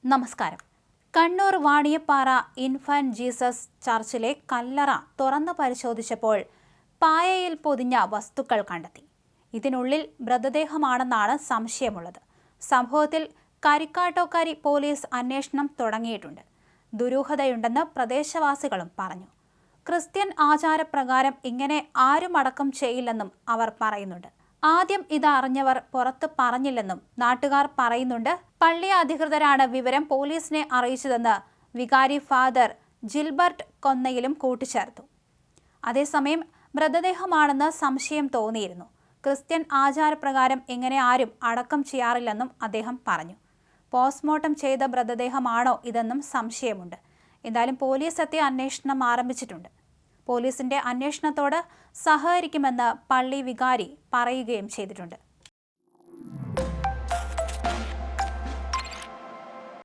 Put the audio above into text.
നമസ്കാരം. Kannur Vaniyappara infant Jesus ചർച്ചിലെ കല്ലറ തുറന്നു പരിശോധിച്ചപ്പോൾ പായയിൽ പൊതിഞ്ഞ വസ്തുക്കൾ കണ്ടെത്തി. ഇതിനുള്ളിൽ മൃതദേഹമാണെന്നാണ് സംശയമുള്ളത്. സംഭവത്തിൽ കരിക്കാട്ടോക്കരി പോലീസ് അന്വേഷണം തുടങ്ങിയിട്ടുണ്ട്. ദുരൂഹതയുണ്ടെന്ന് പ്രദേശവാസികളും പറഞ്ഞു. ക്രിസ്ത്യൻ ആചാരപ്രകാരം ഇങ്ങനെ ആരും അടക്കം ചെയ്യില്ലെന്നും അവർ പറയുന്നുണ്ട്. ആദ്യം ഇതറിഞ്ഞവർ പുറത്ത് പറഞ്ഞില്ലെന്നും നാട്ടുകാർ പറയുന്നുണ്ട്. പള്ളി അധികൃതരാണ് വിവരം പോലീസിനെ അറിയിച്ചതെന്ന് വികാരി ഫാദർ ജിൽബർട്ട് കൊന്നയിലും കൂട്ടിച്ചേർത്തു. അതേസമയം മൃതദേഹമാണെന്ന് സംശയം തോന്നിയിരുന്നു. ക്രിസ്ത്യൻ ആചാരപ്രകാരം ഇങ്ങനെ ആരും അടക്കം ചെയ്യാറില്ലെന്നും അദ്ദേഹം പറഞ്ഞു. പോസ്റ്റ്മോർട്ടം ചെയ്ത മൃതദേഹമാണോ ഇതെന്നും സംശയമുണ്ട്. എന്തായാലും പോലീസ് എത്തി അന്വേഷണം ആരംഭിച്ചിട്ടുണ്ട്. പോലീസിന്റെ അന്വേഷണത്തോട് സഹകരിക്കുമെന്ന് പള്ളി വികാരി പറയുകയും ചെയ്തിട്ടുണ്ട്.